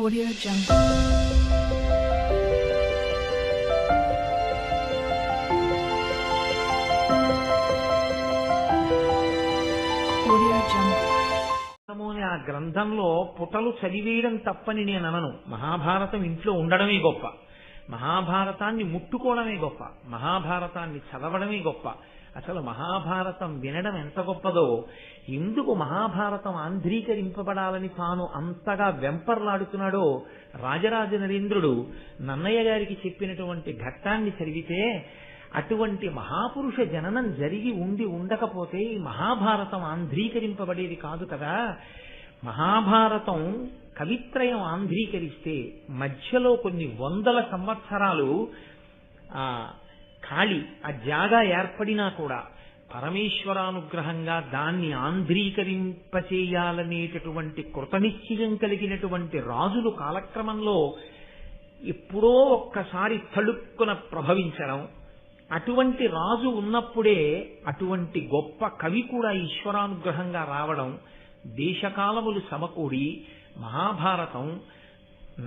Audio Jungle. Audio Jungle. అని ఆ గ్రంథంలో పుటలు చదివేయడం తప్పని నేను అనను. మహాభారతం ఇంట్లో ఉండడమే గొప్ప, మహాభారతాన్ని ముట్టుకోవడమే గొప్ప, మహాభారతాన్ని చదవడమే గొప్ప. అసలు మహాభారతం వినడం ఎంత గొప్పదో, ఎందుకు మహాభారతం ఆంధ్రీకరింపబడాలని తాను అంతగా వెంపర్లాడుతున్నాడో రాజరాజ నరేంద్రుడు నన్నయ్య గారికి చెప్పినటువంటి ఘట్టాన్ని చదివితే, అటువంటి మహాపురుష జననం జరిగి ఉండకపోతే ఈ మహాభారతం ఆంధ్రీకరింపబడేది కాదు కదా. మహాభారతం కవిత్రయం ఆంధ్రీకరిస్తే మధ్యలో కొన్ని వందల సంవత్సరాలు ఖాళీ ఆ జాగా ఏర్పడినా కూడా పరమేశ్వరానుగ్రహంగా దాన్ని ఆంధ్రీకరింపచేయాలనేటటువంటి కృతనిశ్చయం కలిగినటువంటి రాజులు కాలక్రమంలో ఎప్పుడో ఒక్కసారి తళుక్కున ప్రభవించడం, అటువంటి రాజు ఉన్నప్పుడే అటువంటి గొప్ప కవి కూడా ఈశ్వరానుగ్రహంగా రావడం, దేశకాలములు సమకూడి మహాభారతం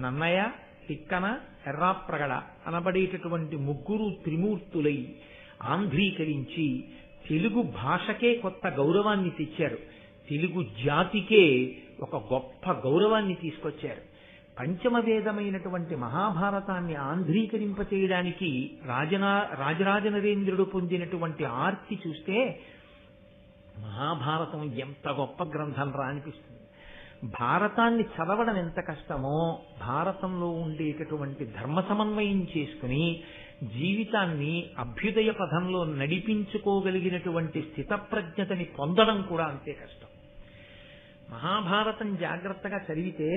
నన్నయ, తిక్కన, ఎర్రాప్రగడ అనబడేటటువంటి ముగ్గురు త్రిమూర్తులై ఆంధ్రీకరించి తెలుగు భాషకే కొత్త గౌరవాన్ని తెచ్చారు. తెలుగు జాతికే ఒక గొప్ప గౌరవాన్ని తీసుకొచ్చారు. పంచమ వేదమైనటువంటి మహాభారతాన్ని ఆంధ్రీకరింపచేయడానికి రాజరాజ నరేంద్రుడు పొందినటువంటి ఆర్తి చూస్తే మహాభారతం ఎంత గొప్ప గ్రంథం రా అనిపిస్తుంది. భారతాన్ని చదవడం ఎంత కష్టమో, భారతంలో ఉండేటటువంటి ధర్మ సమన్వయం చేసుకుని జీవితాన్ని అభ్యుదయ పథంలో నడిపించుకోగలిగినటువంటి స్థితప్రజ్ఞతని పొందడం కూడా అంతే కష్టం. మహాభారతం జాగ్రత్తగా చదివితే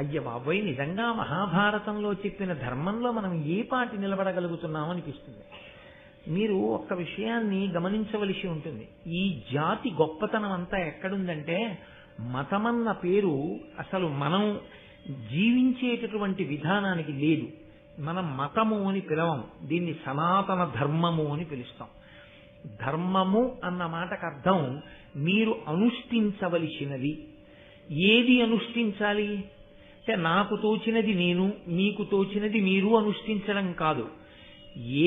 అయ్య బాబోయ్, నిజంగా మహాభారతంలో చెప్పిన ధర్మంలో మనం ఏ పాటి నిలబడగలుగుతున్నాం అనిపిస్తుంది. మీరు ఒక్క విషయాన్ని గమనించవలసి ఉంటుంది. ఈ జాతి గొప్పతనం అంతా ఎక్కడుందంటే, మతమన్న పేరు అసలు మనం జీవించేటటువంటి విధానానికి లేదు. మనం మతము అని పిలవం, దీన్ని సనాతన ధర్మము అని పిలుస్తాం. ధర్మము అన్న మాటకు అర్థం మీరు అనుష్ఠించవలసినది. ఏది అనుష్ఠించాలి అంటే, నాకు తోచినది నేను, మీకు తోచినది మీరు అనుష్ఠించడం కాదు.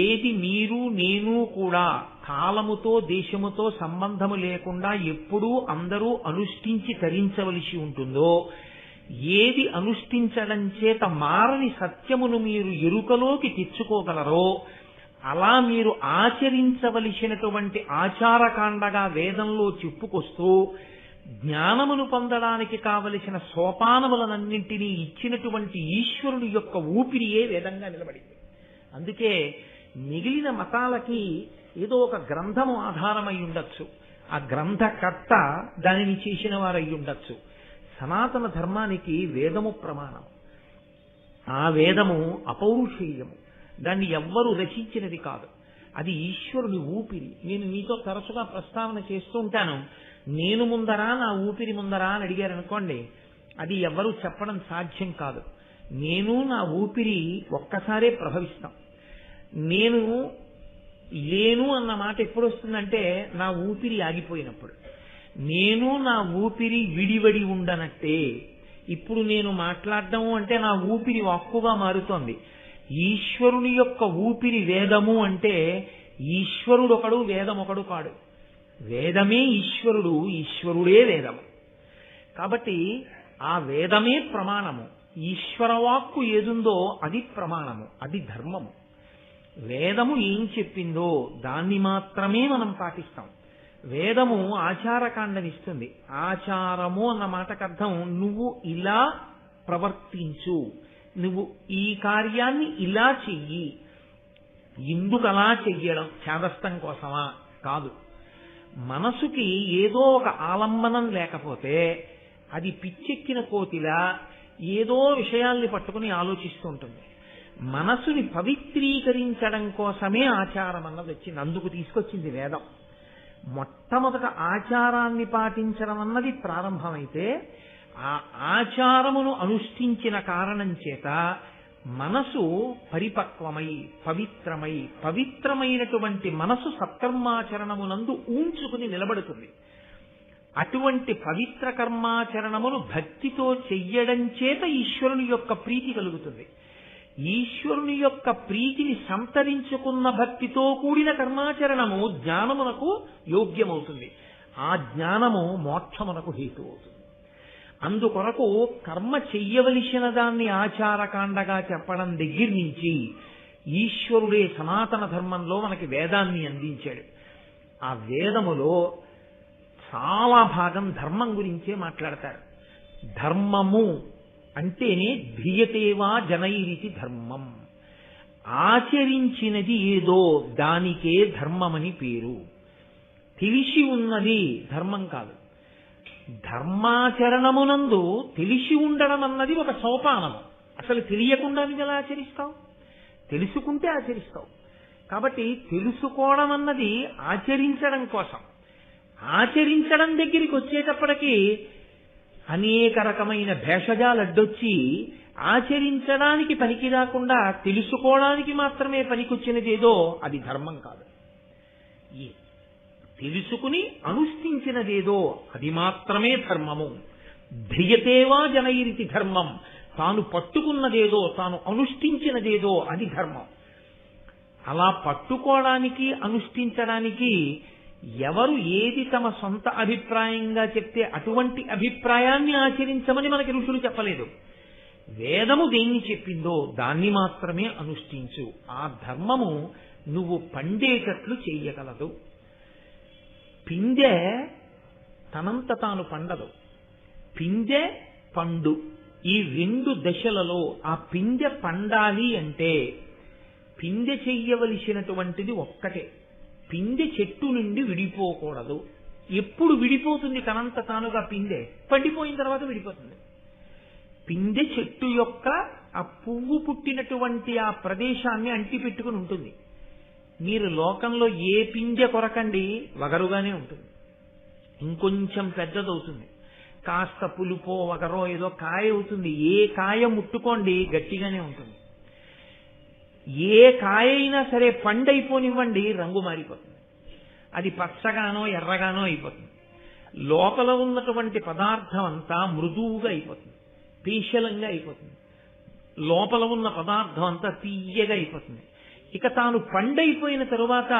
ఏది మీరు నేను కూడా కాలముతో దేశముతో సంబంధము లేకుండా ఎప్పుడూ అందరూ అనుష్ఠించి తరించవలసి ఉంటుందో, ఏది అనుష్ఠించడం చేత మారని సత్యమును మీరు ఎరుకలోకి తెచ్చుకోగలరో అలా మీరు ఆచరించవలసినటువంటి ఆచారకాండగా వేదంలో చెప్పుకొస్తూ జ్ఞానమును పొందడానికి కావలసిన సోపానములనన్నింటినీ ఇచ్చినటువంటి ఈశ్వరుని యొక్క ఊపిరియే వేదంగా నిలబడింది. అందుకే మిగిలిన మతాలకి ఏదో ఒక గ్రంథము ఆధారమై ఉండొచ్చు, ఆ గ్రంథకర్త దానిని చేసిన వారై ఉండొచ్చు. సనాతన ధర్మానికి వేదము ప్రమాణం. ఆ వేదము అపౌరుషేయము, దాన్ని ఎవ్వరూ రచించినది కాదు, అది ఈశ్వరుని ఊపిరి. నేను మీతో తరచుగా ప్రస్తావన చేస్తూ ఉంటాను, నేను ముందరా నా ఊపిరి ముందరా అని అడిగారనుకోండి, అది ఎవ్వరూ చెప్పడం సాధ్యం కాదు. నేను నా ఊపిరి ఒక్కసారే ప్రభవిస్తాం. నేను లేను అన్న మాట ఎప్పుడు వస్తుందంటే, నా ఊపిరి ఆగిపోయినప్పుడు. నేను నా ఊపిరి విడివడి ఉండనట్టే ఇప్పుడు నేను మాట్లాడడం అంటే నా ఊపిరి వాక్కుగా మారుతోంది. ఈశ్వరుని యొక్క ఊపిరి వేదము అంటే ఈశ్వరుడు ఒకడు, వేదం ఒకడు కాడు. వేదమే ఈశ్వరుడు, ఈశ్వరుడే వేదము. కాబట్టి ఆ వేదమే ప్రమాణము. ఈశ్వరవాక్కు ఏదుందో అది ప్రమాణము, అది ధర్మము. వేదము ఏం చెప్పిందో దాన్ని మాత్రమే మనం పాటిస్తాం. వేదము ఆచారకాండనిస్తుంది. ఆచారము అన్న మాటకు అర్థం నువ్వు ఇలా ప్రవర్తించు, నువ్వు ఈ కార్యాన్ని ఇలా చెయ్యి. ఎందుకు అలా చెయ్యడం? చేదస్తం కోసమా? కాదు. మనసుకి ఏదో ఒక ఆలంబనం లేకపోతే అది పిచ్చెక్కిన కోతిలా ఏదో విషయాల్ని పట్టుకుని ఆలోచిస్తూ ఉంటుంది. మనసుని పవిత్రీకరించడం కోసమే ఆచారం అన్నది వచ్చింది, అందుకు తీసుకొచ్చింది వేదం. మొట్టమొదట ఆచారాన్ని పాటించడం అన్నది ప్రారంభమైతే, ఆ ఆచారమును అనుష్ఠించిన కారణం చేత మనసు పరిపక్వమై పవిత్రమైనటువంటి మనసు సత్కర్మాచరణమునందు ఊంచుకుని నిలబడుతుంది. అటువంటి పవిత్ర కర్మాచరణమును భక్తితో చెయ్యడం చేత ఈశ్వరుని యొక్క ప్రీతి కలుగుతుంది. ఈశ్వరుని యొక్క ప్రీతిని సంతరించుకున్న భక్తితో కూడిన కర్మాచరణము జ్ఞానమునకు యోగ్యమవుతుంది. ఆ జ్ఞానము మోక్షమునకు హేతు అవుతుంది. అందుకొరకు కర్మ చెయ్యవలసిన దాన్ని ఆచారకాండగా చెప్పడం దగ్గర నుంచి ఈశ్వరుడే సనాతన ధర్మంలో మనకి వేదాన్ని అందించాడు. ఆ వేదములో చాలా భాగం ధర్మం గురించే మాట్లాడతారు. ధర్మము అంటేనే ధ్రియతేవా జనైరితి ధర్మం. ఆచరించినది ఏదో దానికే ధర్మమని పేరు. తెలిసి ఉన్నది ధర్మం కాదు. ధర్మాచరణమునందు తెలిసి ఉండడం అన్నది ఒక సోపానము. అసలు తెలియకుండా ఎలా ఆచరిస్తావు? తెలుసుకుంటే ఆచరిస్తావు. కాబట్టి తెలుసుకోవడం అన్నది ఆచరించడం కోసం. ఆచరించడం దగ్గరికి వచ్చేటప్పటికీ అనేక రకమైన భేషజాలు అడ్డొచ్చి ఆచరించడానికి పనికి రాకుండా తెలుసుకోవడానికి మాత్రమే పనికొచ్చినదేదో అది ధర్మం కాదు. తెలుసుకుని అనుష్ఠించినదేదో అది మాత్రమే ధర్మము. ధ్రియతేవా జనైరితి ధర్మం. తాను పట్టుకున్నదేదో, తాను అనుష్ఠించినదేదో అది ధర్మం. అలా పట్టుకోవడానికి అనుష్ఠించడానికి ఎవరు ఏది తమ సొంత అభిప్రాయంగా చెప్తే అటువంటి అభిప్రాయాన్ని ఆచరించమని మనకి ఋషులు చెప్పలేదు. వేదము దేన్ని చెప్పిందో దాన్ని మాత్రమే అనుష్ఠించు. ఆ ధర్మము నువ్వు పండేటట్లు చెయ్యగలదు. పిందె తనంత తాను పండదు. పిందె పండు ఈ రెండు దశలలో ఆ పిందె పండాలి అంటే పిందె చెయ్యవలసినటువంటిది ఒక్కటే. పిందె చెట్టు నుండి విడిపోకూడదు. ఎప్పుడు విడిపోతుంది తనంత తానుగా పిందె? పండిపోయిన తర్వాత విడిపోతుంది. పిందె చెట్టు యొక్క ఆ పువ్వు పుట్టినటువంటి ఆ ప్రదేశాన్ని అంటిపెట్టుకుని ఉంటుంది. మీరు లోకంలో ఏ పిందె కొరకండి వగరుగానే ఉంటుంది. ఇంకొంచెం పెద్దదవుతుంది, కాస్త పులుపో వగరో ఏదో కాయ అవుతుంది. ఏ కాయ ముట్టుకోండి గట్టిగానే ఉంటుంది. ఏ కాయ అయినా సరే పండైపోనివ్వండి రంగు మారిపోతుంది. అది పచ్చగానో ఎర్రగానో అయిపోతుంది. లోపల ఉన్నటువంటి పదార్థం అంతా మృదువుగా అయిపోతుంది, పీశలంగా అయిపోతుంది. లోపల ఉన్న పదార్థం అంతా తీయగా అయిపోతుంది. ఇక తాను పండైపోయిన తరువాత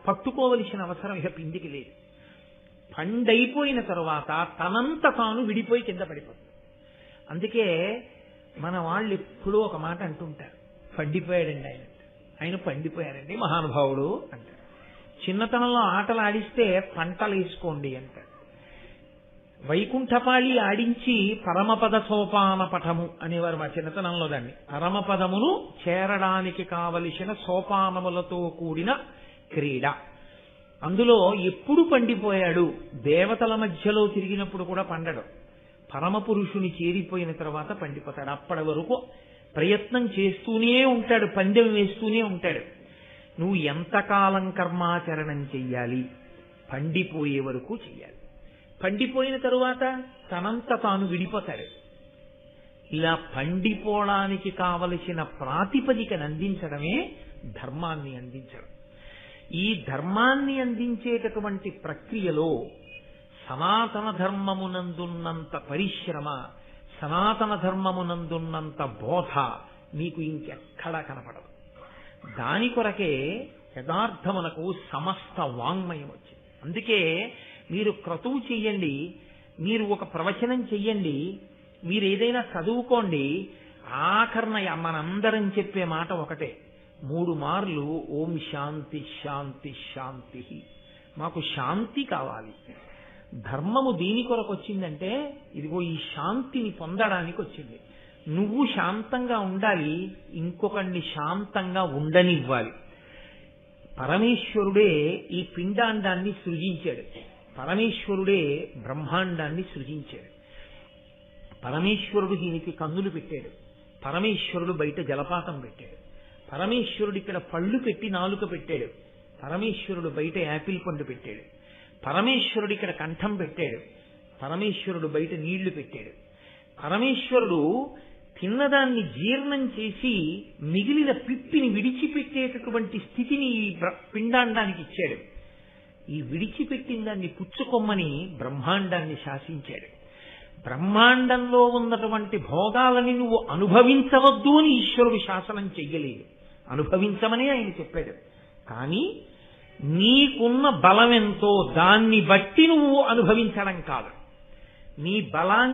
పట్టుకోవలసిన అవసరం ఇక పిండికి లేదు. పండైపోయిన తరువాత తనంత తాను విడిపోయి కింద పడిపోతుంది. అందుకే మన వాళ్ళు ఎప్పుడూ ఒక మాట అంటుంటారు, పండిపోయాడండి ఆయన. ఆయన పండిపోయారండి మహానుభావుడు అంటారు. చిన్నతనంలో ఆటలు ఆడిస్తే పంటలు వేసుకోండి అంటారు. వైకుంఠపాళి ఆడించి పరమపద సోపాన పఠము అనేవారు మా చిన్నతనంలో. దాన్ని పరమపదమును చేరడానికి కావలసిన సోపానములతో కూడిన క్రీడ. అందులో ఎప్పుడు పండిపోయాడు? దేవతల మధ్యలో తిరిగినప్పుడు కూడా పండడు. పరమ పురుషుని చేరిపోయిన తర్వాత పండిపోతాడు. అప్పటి వరకు ప్రయత్నం చేస్తూనే ఉంటాడు, పందెం వేస్తూనే ఉంటాడు. నువ్వు ఎంతకాలం కర్మాచరణం చెయ్యాలి? పండిపోయే వరకు చెయ్యాలి. పండిపోయిన తరువాత తనంత తాను విడిపోతాడు. ఇలా పండిపోవడానికి కావలసిన ప్రాతిపదికను అందించడమే ధర్మాన్ని అందించడం. ఈ ధర్మాన్ని అందించేటటువంటి ప్రక్రియలో సనాతన ధర్మమునందున్నంత పరిశ్రమ, సనాతన ధర్మమునందున్నంత బోధ మీకు ఇంకెక్కడా కనపడదు. దాని కొరకే యథార్థమునకు సమస్త వాంగ్మయం వచ్చింది. అందుకే మీరు క్రతువు చెయ్యండి, మీరు ఒక ప్రవచనం చెయ్యండి, మీరు ఏదైనా చదువుకోండి, ఆఖరణ మనందరం చెప్పే మాట ఒకటే, 3 మార్లు ఓం శాంతి శాంతి శాంతి. మాకు శాంతి కావాలి. ధర్మము దీని కొరకు వచ్చిందంటే ఇదిగో ఈ శాంతిని పొందడానికి వచ్చింది. నువ్వు శాంతంగా ఉండాలి, ఇంకొకరిని శాంతంగా ఉండనివ్వాలి. పరమేశ్వరుడే ఈ పిండాండాన్ని సృజించాడు. పరమేశ్వరుడే బ్రహ్మాండాన్ని సృజించాడు. పరమేశ్వరుడు దీనికి కన్నులు పెట్టాడు. పరమేశ్వరుడు బయట జలపాతం పెట్టాడు. పరమేశ్వరుడు ఇక్కడ పళ్ళు పెట్టి నాలుక పెట్టాడు. పరమేశ్వరుడు బయట యాపిల్ పండు పెట్టాడు. పరమేశ్వరుడు ఇక్కడ కంఠం పెట్టాడు. పరమేశ్వరుడు బయట నీళ్లు పెట్టాడు. పరమేశ్వరుడు తిన్నదాన్ని జీర్ణం చేసి మిగిలిన పిప్పిని విడిచిపెట్టేటటువంటి స్థితిని పిండాండానికి ఇచ్చాడు. ఈ విడిచిపెట్టిన దాన్ని పుచ్చుకొమ్మని బ్రహ్మాండాన్ని శాసించాడు. బ్రహ్మాండంలో ఉన్నటువంటి భోగాలని నువ్వు అనుభవించవద్దు అని ఈశ్వరుడు శాసనం చెయ్యలేదు. అనుభవించమని ఆయన చెప్పాడు. కానీ నీకున్న బలం ఎంతో దాన్ని బట్టి నువ్వు అనుభవించడం కాదు. నీ బలాన్ని